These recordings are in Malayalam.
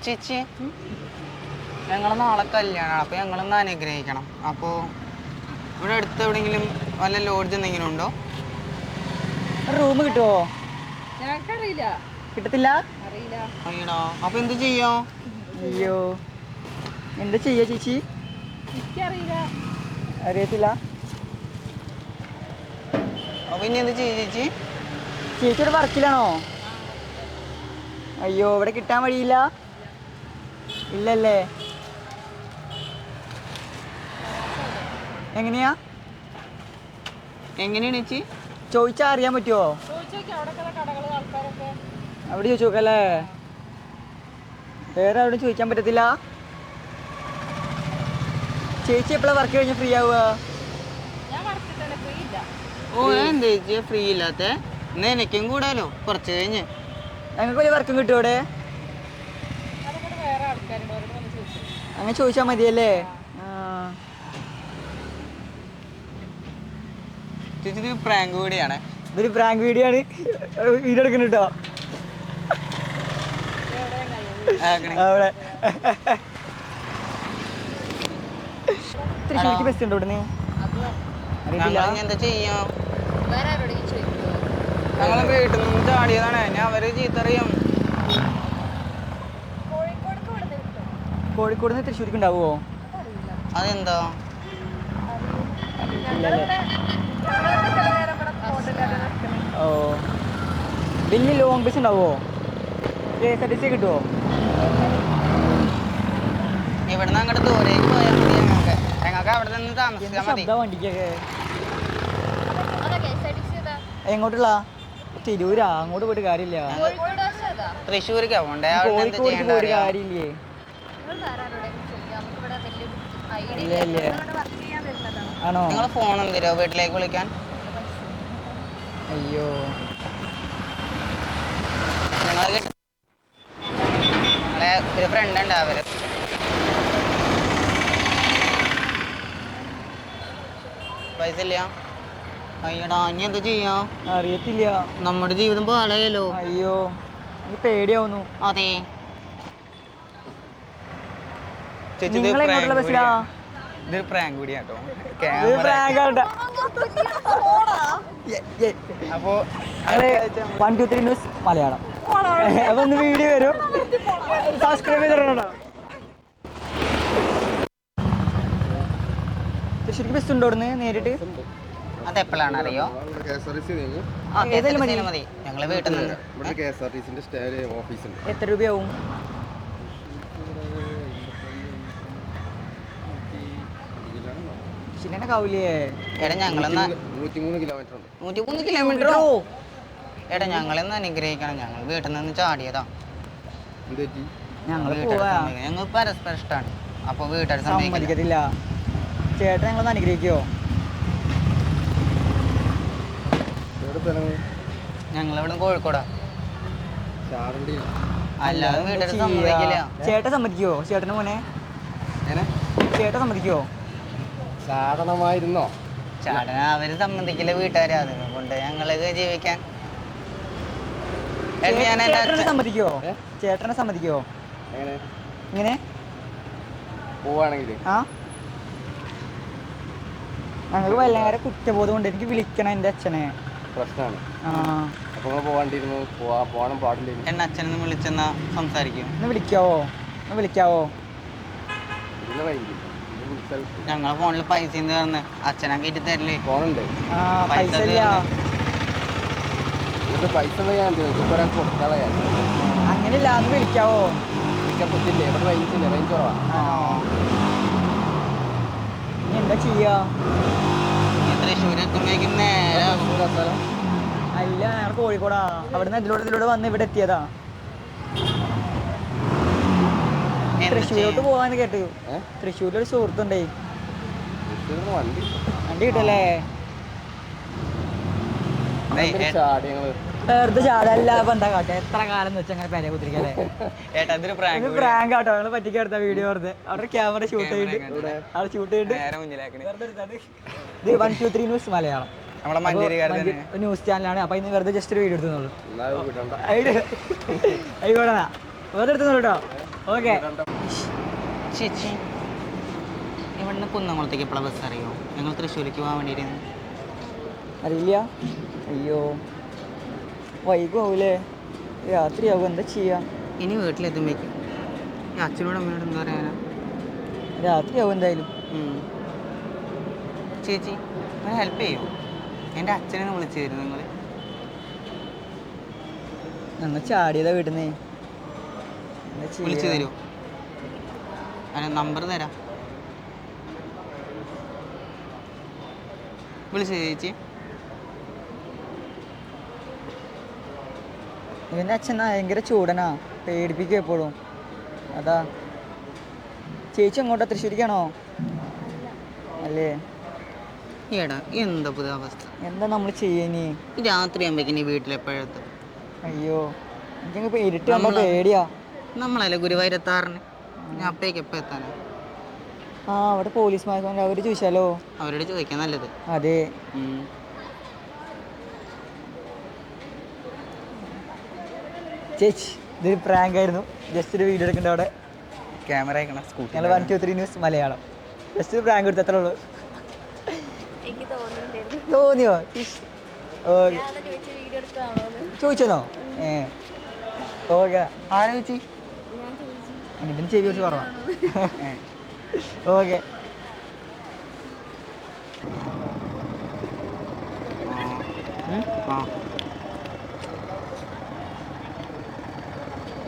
ചേച്ചി ഞങ്ങൾ നാളെ കല്യാണമാണ്, അപ്പോൾ ഞങ്ങളൊന്ന് അനുഗ്രഹിക്കണം. അപ്പോൾ ഇവിടെ അടുത്ത് എവിടെയെങ്കിലും വല്ല ലോഡ്ജ് എന്തെങ്കിലും ഉണ്ടോ? റൂം കിട്ടുമോ? ഞങ്ങൾക്കറിയില്ല. കിട്ടത്തില്ല? അറിയില്ല. അയ്യടാ, അപ്പോൾ എന്ത് ചെയ്യോ? അയ്യോ, എന്താ ചെയ്യാ ചേച്ചി? എനിക്കറിയില്ല. അറിയത്തില്ല. അപ്പോൾ ഇനി എന്ത് ചെയ്യും ചേച്ചി? ചേച്ചി ഒരു വർക്കിലാണോ? അയ്യോ, ഇവിടെ കിട്ടാൻ വഴിയില്ല. ഇല്ലല്ലേ? എങ്ങനെയാണ് ചേച്ചി? ചോദിച്ചാൽ അറിയാൻ പറ്റുമോ? അവിടെ ചോദിച്ചു നോക്കല്ലേ? വേറെ അവിടെ ചോദിക്കാൻ പറ്റത്തില്ല. ചേച്ചി എപ്പോഴാണ് വർക്ക് കഴിഞ്ഞ് ഫ്രീ ആവുക? ഓ, എന്താ ചേച്ചി ഫ്രീ ഇല്ലാത്ത? എന്നാ എനിക്കും കൂടാലോ കുറച്ച് കഴിഞ്ഞ്. ഞങ്ങൾക്ക് വലിയ വർക്കും കിട്ടും ഇവിടെ. അങ്ങനെ ചോദിച്ചാൽ മതിയല്ലേ? ചേച്ചി ഇത് പ്രാങ്ക് വീഡിയോയാണ്. ഇതൊരു പ്രാങ്ക് വീഡിയോ ആണ്. വീഡിയോ എടുക്കണം കേട്ടോ. അവിടെ തൃശ്ശൂർക്ക് ബസ് ഉണ്ടോ ഇവിടുന്ന്? എന്താ ചെയ്യാ? ഞങ്ങളെ വീട്ടിൽ നിന്ന് ചാടിയതാണ്. ഞാൻ അവര് ചീത്തറിയും. കോഴിക്കോട് നിന്ന് തൃശ്ശൂർക്ക് ഉണ്ടാവുമോ? അതെന്താ? ഓ, വലിയ ലോങ് ബസ് ഉണ്ടാവുമോ? KSRTC കിട്ടുമോ? ഇവിടുന്ന് അങ്ങോട്ട് ദൂരേക്ക് പോയാൽ മതി. ഞങ്ങൾക്ക് അവിടെ നിന്ന് താമസിക്കാൻ മതി. വണ്ടിക്കൊക്കെ എങ്ങോട്ടുള്ള? തിരൂരാ? അങ്ങോട്ട് പോയിട്ട് കാര്യമില്ല. തൃശ്ശൂരിക്കാ പോണ്ടേ? കോഴിക്കോട് പോയിട്ട് കാര്യമില്ലേ? ആണോ? നിങ്ങളെ ഫോൺ എന്തിരോ വീട്ടിലേക്ക് വിളിക്കാൻ? അയ്യോ, ഞങ്ങളെ ഒരു ഫ്രണ്ട് ഉണ്ട്. അവര് പൈസ ഇല്ല. അയ്യടാ, ഇനി എന്താ ചെയ്യാ? അറിയത്തില്ല. നമ്മുടെ ജീവിതം പാളയല്ലോ. അയ്യോ, എനിക്ക് പേടിയാവുന്നു. അതെ ചേച്ചി, ഇതൊരു പ്രാങ്ക് വീഡിയോ കേട്ടോ. അപ്പോ 1 2 3 ന്യൂസ് മലയാളം. അപ്പൊ ഒന്ന് വീഡിയോ വരും. സബ്സ്ക്രൈബ് ചെയ്തിട്ടുണ്ടോ? തൃശ്ശൂർക്ക് ബസ് ഉണ്ടോ ഇവിടുന്ന് നേരിട്ട്? അതെപ്പോഴാണ് അറിയോ? ഏതായാലും മതി. ഞങ്ങള് വീട്ടിൽ നിന്ന് എത്ര രൂപയാവും? കാവൂലേ? എടാ, ഞങ്ങളെന്നാ 103 കിലോമീറ്ററോ? എടാ, ഞങ്ങളെന്ന് അനുഗ്രഹിക്കണം. ഞങ്ങൾ വീട്ടിൽ നിന്ന് ചാടിയതാ. ഞങ്ങൾ പരസ്പരം ഇഷ്ടമാണ്. അപ്പൊ വീട്ടുകാർ സമ്മതിക്കത്തില്ല. ചേട്ടൻ ഞങ്ങളൊന്ന് അനുഗ്രഹിക്കോ? ഞങ്ങളിവിടെ കോഴിക്കോടാ. അല്ലാതെ വീട്ടുകാർ സമ്മതിക്കില്ല. ചേട്ടൻ സമ്മതിക്കോ? ചേട്ടന് മോനെ ചേട്ടൻ സമ്മതിക്കോ? ചാടണമായിരുന്നോ? ചാടന അവര് സമ്മതിക്കില്ല വീട്ടുകാരെ. അതുകൊണ്ട് ഞങ്ങൾക്ക് ജീവിക്കാൻ സമ്മതിക്കോ? ചേട്ടനെ സമ്മതിക്കോ? ഇങ്ങനെ പോവാണെങ്കിൽ ഞങ്ങൾക്ക് വല്ലാതെ കുറ്റബോധം കൊണ്ട് എനിക്ക് വിളിക്കണം എൻ്റെ അച്ഛനെ. പ്രശ്നമാണ്. പോവാണ്ടിരുന്നു. പോകാൻ പാടില്ല. എന്നെ അച്ഛനൊന്ന് വിളിച്ചെന്നാ സംസാരിക്കും. ഒന്ന് വിളിക്കാവോ? ഞങ്ങളെ ഫോണിൽ പൈസ പറഞ്ഞ് അച്ഛനെ കയറ്റി തരില്ലേ? ഫോണുണ്ട്. പൈസ അങ്ങനെയില്ല. ഒന്ന് വിളിക്കാവോ? എന്താ ചെയ്യാ? തൃശ്ശൂർ എത്തുമ്പോഴേക്കും നേരെ അല്ല, ഞങ്ങൾ കോഴിക്കോടാ. അവിടുന്ന് ഇതിലൂടെ വന്ന് ഇവിടെ എത്തിയതാ. തൃശ്ശൂരോട്ട് പോവാന്ന് കേട്ടു. തൃശ്ശൂരിലൊരു സുഹൃത്തുണ്ടേ. വണ്ടി കിട്ടല്ലേ? വെറുതെ ചാടല്ല. ഇപ്പൊ എന്താ കാട്ടെ? എത്ര കാലം എന്ന് വെച്ചാൽ അങ്ങനെ പേരെ കുത്തിരിക്കല്ലേ? പ്രാങ്ക് ആട്ടോ. ഞങ്ങള് പറ്റിക്കെടുത്ത വീഡിയോ വെറുതെ അവിടെ ക്യാമറ ഷൂട്ട് ചെയ്തിട്ട് അവിടെ ഷൂട്ട് ചെയ്തിട്ട് ഇത് 1 2 3 ന്യൂസ് മലയാളം ന്യൂസ് ചാനലാണ്. അപ്പൊ ഇന്ന് വെറുതെ ജസ്റ്റ് ഒരു വീഡിയോ എടുത്തുള്ളൂ. ആയിക്കോട്ടെ, വെറുതെ എടുത്തുള്ളൂ കേട്ടോ. ഓക്കെ. ചേച്ചി ഇവിടുന്ന് കുന്നംകുളത്തേക്ക് എപ്പോഴാണ് ബസ് അറിയോ? ഞങ്ങൾ തൃശ്ശൂർക്ക് പോകാൻ വേണ്ടിയിരുന്നു. അറിയില്ല. അയ്യോ വൈകുമാവൂലേ? രാത്രിയാവും. എന്താ ചെയ്യാ? ഇനി വീട്ടിലെത്തുമ്പോഴേക്കും അച്ഛനോട് അമ്മയോട് എന്താ പറയാനാ? രാത്രിയാവും എന്തായാലും. ചേച്ചി ഒരു ഹെൽപ്പ് ചെയ്യുമോ? എൻ്റെ അച്ഛനെ വിളിച്ചു തരും നിങ്ങൾ. ഞങ്ങൾ ചാടിയതാ വീട്ടിൽ വിളിച്ചു തരുമോ? അല്ല നമ്പർ തരാം. വിളിച്ചു ചേച്ചി. ഇവൻ്റെ അച്ഛൻ ഭയങ്കര ചൂടനാ, പേടിപ്പിക്കും എപ്പോഴും. അതാ. ചേച്ചി അങ്ങോട്ടാ? തൃശ്ശൂരിക്കാണോ? അല്ലേ? ഏടാ എന്താ പുതിയ അവസ്ഥ? എന്താ നമ്മൾ ചെയ്യാനി? രാത്രി ആകുമ്പോഴേക്കും വീട്ടിലെപ്പോഴെത്തും? അയ്യോ എനിക്കങ്ങ് ഇരുട്ട് കണ്ടാ പേടിയാ. നമ്മളല്ലേ ഗുരുവായൂരെത്താറിന്, ഞാൻ അപ്പേക്ക് എപ്പോൾ എത്താനാ? ആ അവിടെ പോലീസ്മാർ അവർ ചോദിച്ചാലോ? അവരോട് ചോദിക്കാൻ നല്ലത്. അതെ. ചേച്ചി ഇതൊരു പ്രാങ്ക് ആയിരുന്നു. ജസ്റ്റ് ഒരു വീഡിയോ എടുക്കേണ്ട അവിടെ ക്യാമറ അയക്കണം. സ്കൂട്ടി ഞങ്ങൾ 1, 2, 3 ന്യൂസ് മലയാളം ജസ്റ്റ് ഒരു പ്രാങ്ക് എടുത്ത് അത്രേ ഉള്ളൂ. തോന്നിയോ? ഓക്കെ. ചോദിച്ചോ? ഓക്കെ. ആരാ ചേച്ചി? ഇതിന് ചെവി കുറച്ച് കുറവാ. ഓക്കെ.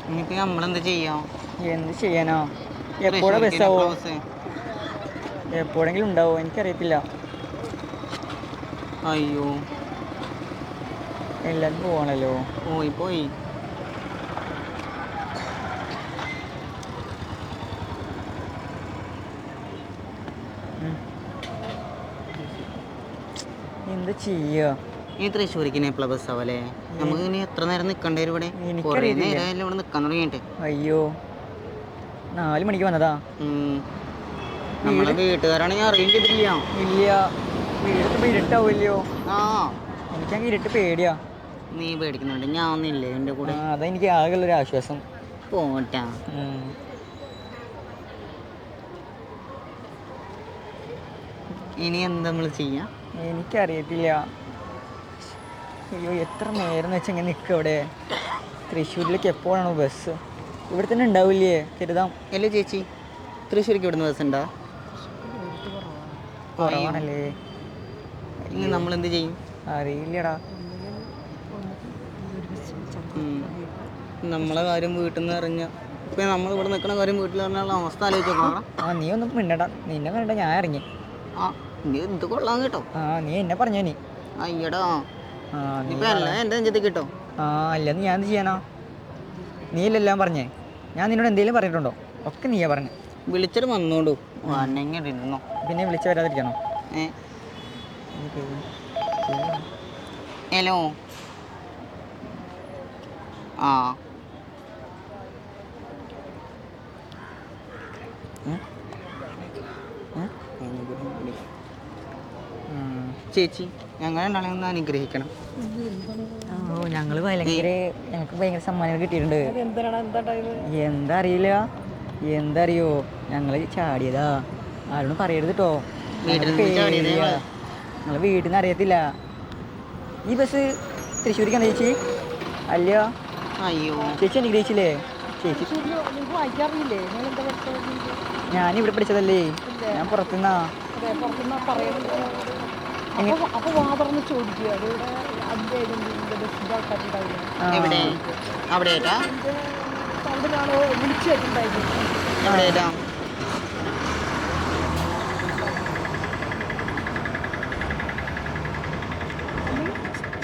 ഇനിയിപ്പോ നമ്മളെന്താ ചെയ്യാം? എന്ത് ചെയ്യാനോ? എപ്പോഴാ ബസ്സാവോ? എപ്പോഴെങ്കിലും ഉണ്ടാവോ? എനിക്കറിയത്തില്ല. അയ്യോ എല്ലാവരും പോകണല്ലോ. പോയി. എന്താ ചെയ്യാ? ഈ തൃശ്ശൂരിക്ക് എപ്പോഴാ ബസ് ആവല്ലേ? നമുക്ക് ഇനി എത്ര നേരം നിൽക്കണ്ടേ ഇവിടെ? കുറേ നേരമായാലും ഇവിടെ നിൽക്കാൻ തുടങ്ങിയിട്ട്. അയ്യോ 4 മണിക്ക് വന്നതാ. നമ്മളെ വീട്ടുകാരാണെങ്കിൽ അറിയുകയും ചെയ്തില്ല. ഇല്ല. വീടെത്തുമ്പോ ഇരുട്ടാവില്ലയോ? ആ എനിക്കങ്ങ് ഇരുട്ട് പേടിയാ. നീ പേടിക്കുന്നുണ്ട്, ഞാൻ ഒന്നില്ലേ എൻ്റെ കൂടെ? അതാ എനിക്ക് ആകെയുള്ളൊരു ആശ്വാസം. പോട്ടാ. ഇനി എന്താ നമ്മൾ ചെയ്യാം? എനിക്കറിയത്തില്ല. അയ്യോ എത്ര നേരം വെച്ചാൽ ഇങ്ങനെ നിൽക്കുക അവിടെ. തൃശ്ശൂരിലേക്ക് എപ്പോഴാണോ ബസ്? ഇവിടെ തന്നെ ഉണ്ടാവില്ലേ? കരുതാം. അല്ലേ ചേച്ചി, തൃശ്ശൂർക്ക് ഇവിടുന്ന് ബസ് ഉണ്ടോ? കുറവാണല്ലേ? ഇനി നമ്മളെന്ത് ചെയ്യും? അറിയില്ലടാ. നമ്മളെ കാര്യം വീട്ടിൽ നിന്ന് അറിഞ്ഞ ഇപ്പം നമ്മൾ ഇവിടെ നിൽക്കുന്ന കാര്യം വീട്ടിൽ അറിഞ്ഞാലുള്ള അവസ്ഥ ആലോചിച്ച് നോക്കണം. നീ ഒന്നും മിണ്ടടാ. നിന്നെ കണ്ട ഞാൻ ഇറങ്ങി. നീ എന്ത് കൊള്ളാൻ കേട്ടോ. നീ എന്നെ പറഞ്ഞോ നീ. അയ്യടാ ഇപ്പം അല്ല എൻ്റെ നെഞ്ചത്ത് കിട്ടോ. അല്ലെന്ന് ഞാൻ എന്ത് ചെയ്യാനാ? നീലെല്ലാം പറഞ്ഞേ. ഞാൻ നിന്നോട് എന്തെങ്കിലും പറഞ്ഞിട്ടുണ്ടോ? ഒക്കെ നീയാ പറഞ്ഞു. വിളിച്ചിട്ട് വന്നോണ്ടു ഇരുന്നോ. പിന്നെ വിളിച്ച് വരാതിരിക്കണോ? ഹലോ. ചേച്ചി ഞങ്ങൾ രണ്ടാളെ ഒന്ന് അനുഗ്രഹിക്കണം. ഞങ്ങൾക്ക് ഭയങ്കര സമ്മാനങ്ങൾ കിട്ടിയിട്ടുണ്ട്. എന്താ അറിയില്ല. എന്തറിയോ? ഞങ്ങൾ ചാടിയതാ. ആരോടും പറയരുത് കേട്ടോ. ഞങ്ങൾ വീട്ടിൽ നിന്ന് അറിയത്തില്ല. ഈ ബസ് തൃശ്ശൂരിക്കാണ് ചേച്ചി? അല്ല. അയ്യോ ചേച്ചി അനുഗ്രഹിച്ചില്ലേ? ചേച്ചി ഞാനിവിടെ പഠിച്ചതല്ലേ. ഞാൻ പുറത്തുനിന്നാ. എവിടെ? അവിടെ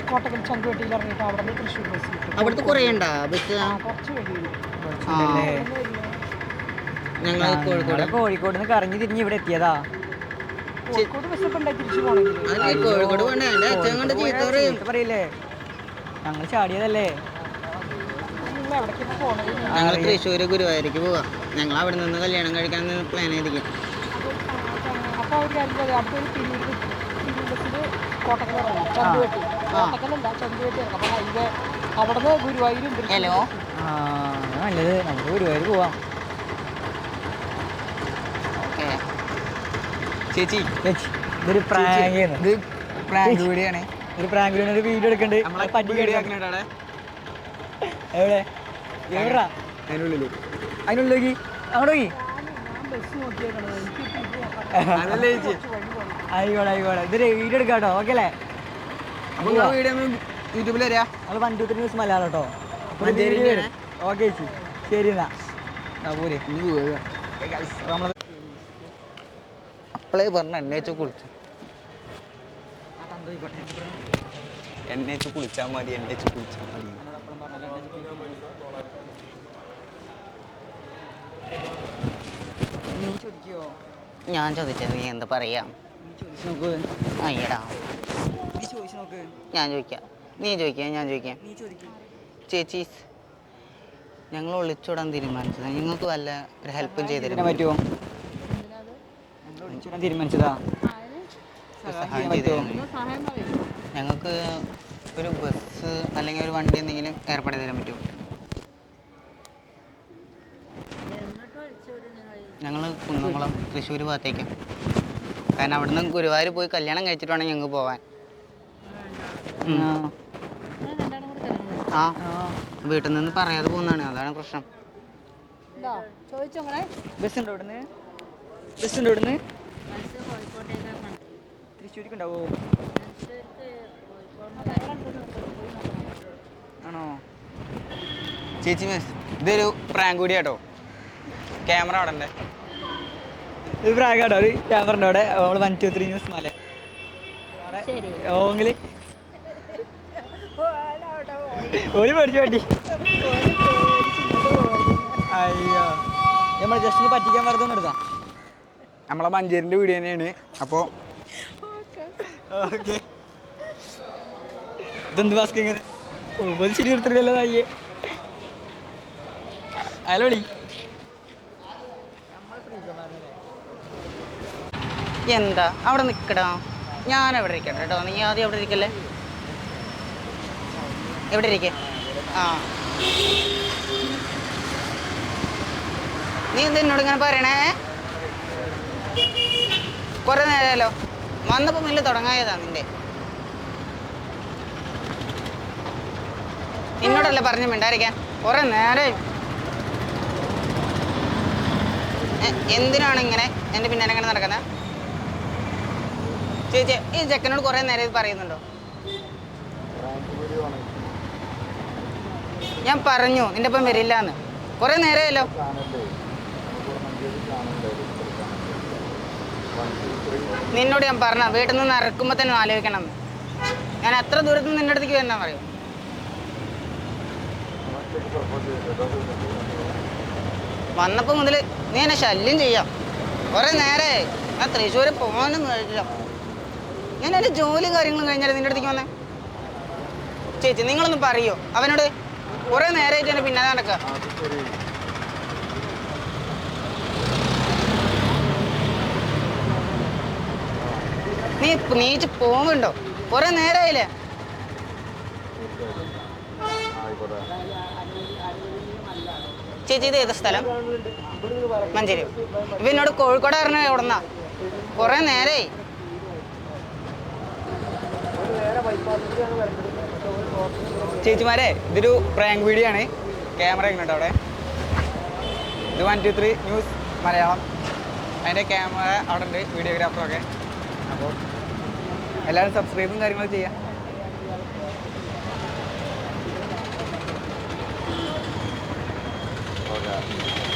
കോട്ടക്കൽ ചങ്കുവെട്ടിയിൽ ഇറങ്ങിയിട്ട് അവിടെ നിന്ന് തൃശ്ശൂർ ബസ് കിട്ടും. അവിടുത്തെ കുറേ ഉണ്ടാ ബസ്? കുറച്ച് വഴിയുണ്ട്. ഞങ്ങൾ കോഴിക്കോട് നിന്ന് കറങ്ങി തിരിഞ്ഞ് ഇവിടെ എത്തിയതാ. കോഴിക്കോട് ബസ് ഇപ്പം ഉണ്ടായി തിരിച്ചു പോകണമെങ്കിൽ കോഴിക്കോട് വേണ്ട. എൻ്റെ അച്ഛൻ കൊണ്ട് ചീത്ത പറയില്ലേ? ഞങ്ങൾ ചാടിയതല്ലേ. നിങ്ങൾ എവിടേക്ക് പോകണത്? ഞങ്ങൾ തൃശ്ശൂർ ഗുരുവായൂർക്ക് പോവാം. ഞങ്ങൾ അവിടെ നിന്ന് കല്യാണം കഴിക്കാൻ പ്ലാൻ ചെയ്തിരിക്കും. അപ്പോൾ ഒരു കാര്യം അടുത്ത ഒരു തിരൂർ ബസ്സിൽ കോട്ടക്കൽ ഇറങ്ങും. ചങ്കുവെട്ടി കോട്ടക്കലല്ല ചങ്കുവെട്ടി ഇറങ്ങും. അപ്പോൾ ഹൈവേ അവിടെ നിന്ന് ഗുരുവായൂരും. ഹലോ. നല്ലത്. നമുക്ക് ഗുരുവായൂർ പോവാം. ചേച്ചി ചേച്ചി ഇതൊരു പ്രാങ്ക് ഇത് പ്രാങ്ക് വീഡിയോ ആണ്. ഒരു പ്രാങ്ക് ഒരു വീഡിയോ എടുക്കണ്ട് നമ്മളെ പറ്റിക്കാൻ എവിടെ എവിടാ അതിനുള്ളിൽ അതിനുള്ളിലേക്ക് അങ്ങോട്ട് പോയി അതല്ലേ ചേച്ചി. ആയിക്കോട്ടെ ആയിക്കോട്ടെ ഇതൊരു വീഡിയോ എടുക്കാം കേട്ടോ ഓക്കെ അല്ലേ? അപ്പൊ വീഡിയോ യൂട്യൂബിൽ വരാ. അത് 123 ന്യൂസ് മലയാളം കേട്ടോ. ഓക്കെ ചേച്ചി ശരി എന്നാ പോരെ. അപ്പളേ പറഞ്ഞ എണ്ണ വെച്ച് കുളിച്ചു. എണ്ണ വെച്ച് കുളിച്ചാൽ മതി, എണ്ണ വെച്ച് കുളിച്ചാൽ മതി. ഞാൻ ചോദിച്ചത് നീ എന്താ പറയാ? അയ്യടാ ഞാൻ ചോദിക്കാം, നീ ചോദിക്കാം, ഞാൻ ചോദിക്കാം. ചേച്ചി ഞങ്ങൾ ഒളിച്ചോടാൻ തീരുമാനിച്ചത്, നിങ്ങൾക്ക് വല്ല ഒരു ഹെൽപ്പും ചെയ്തിരുന്നു പറ്റുമോ? തീരുമാനിച്ചതാ സഹായം ചെയ്തിരുന്നു. ഞങ്ങൾക്ക് ഒരു ബസ് അല്ലെങ്കിൽ ഒരു വണ്ടി എന്തെങ്കിലും ഏർപ്പാട് തരാൻ പറ്റുമോ? ഞങ്ങൾ കുന്നംകുളം തൃശ്ശൂർ ഭാഗത്തേക്ക്. കാരണം അവിടുന്ന് ഗുരുവായൂർ പോയി കല്യാണം കഴിച്ചിട്ട് വേണം ഞങ്ങൾക്ക് പോവാൻ. ആ വീട്ടിൽ നിന്ന് പറയാതെ പോകുന്നതാണ്, അതാണ് പ്രശ്നം. ബസ് ഉണ്ടോ ഇവിടുന്ന്? ബസ് ഉണ്ടോ ഇവിടുന്ന്? തൃശ്ശൂർക്ക് ഉണ്ടാവോ? ആണോ ചേച്ചി മിസ് ഇതൊരു പ്രാങ്ക് കൂടി കേട്ടോ. ക്യാമറ അവിടെ ഉണ്ട്. ഇത് പ്രാങ്ക് കേട്ടോ. ഒരു ക്യാമറ ഉണ്ട് അവിടെ. നമ്മൾ 123 ന്യൂസ് മല ഓങ്കില് ഒരു പേടിച്ചു വേണ്ടി. അയ്യോ നമ്മൾ ജസ്റ്റ് പറ്റിക്കാൻ വെറുതെ എടുത്താ. നമ്മളെ മഞ്ചേരിൻ്റെ വീഡിയോ തന്നെയാണ്. അപ്പോൾ ഓക്കെ ഇതെന്ത് മാസ്ക് ഇങ്ങനെ ശരി എടുത്തില്ലല്ലോ അയ്യേ. അയാളെ വിളി. എന്താ അവിടെ നിൽക്കടാ, ഞാൻ എവിടെ ഇരിക്കട്ടെ കേട്ടോ. നീ ആദ്യം എവിടെ ഇരിക്കല്ലേ, എവിടെ ഇരിക്കേ? ആ നീ എന്താ എന്നോട് ഇങ്ങനെ പറയണേ? കുറേ നേരമല്ലോ വന്നപ്പോൾ മില്ല് തുടങ്ങായതാ നിന്റെ. എന്നോടല്ലേ പറഞ്ഞു മിണ്ടായിരിക്കാൻ? കുറേ നേരം എന്തിനാണ് ഇങ്ങനെ എൻ്റെ പിന്നാലെ ഇങ്ങനെ നടക്കുന്നത്? ചേച്ചി ഈ ചെക്കനോട് കുറേ നേരം ഇത് പറയുന്നുണ്ടോ? ഞാൻ പറഞ്ഞു നിന്റെ ഒപ്പം വരില്ല എന്ന്. കുറേ നേരമല്ലോ. നിന്നോട് ഞാൻ പറഞ്ഞ വീട്ടിൽ നിന്ന് ഇറക്കുമ്പോൾ തന്നെ ആലോചിക്കണം. ഞാൻ എത്ര ദൂരത്ത് നിന്ന് നിന്റെ അടുത്തേക്ക് വരണം പറയും. വന്നപ്പോൾ മുതൽ നീ എന്നെ ശല്യം ചെയ്യാം. കുറേ നേരമായി ഞാൻ തൃശ്ശൂർ പോകാനും കഴിച്ചില്ല. ഞാൻ എൻ്റെ ജോലിയും കാര്യങ്ങളും കഴിഞ്ഞാൽ നിന്റെ അടുത്തേക്ക് വന്നേ. ചേച്ചി നിങ്ങളൊന്ന് പറയോ അവനോട്? കുറേ നേരമായിട്ട് എന്നെ പിന്നാലെ നടക്കുക. നീ നീച്ച് പോകുന്നുണ്ടോ? കുറേ നേരമായില്ലേ? ചേച്ചി ഇത് ഏത് സ്ഥലം? മഞ്ചേരി. ഇപ്പം എന്നോട് കോഴിക്കോട് പറഞ്ഞ എവിടെന്നാ? കുറേ നേരമായി. ചേച്ചിമാരെ ഇതൊരു പ്രാങ്ക് വീഡിയോ ആണ്. ക്യാമറ എങ്ങനെ ഉണ്ട് അവിടെ? ഇത് 123 ന്യൂസ് മലയാളം. അതിൻ്റെ ക്യാമറ അവിടെ ഉണ്ട്, വീഡിയോഗ്രാഫറൊക്കെ. അപ്പോൾ എല്ലാവരും സബ്സ്ക്രൈബും കാര്യങ്ങളും ചെയ്യാം. Okay.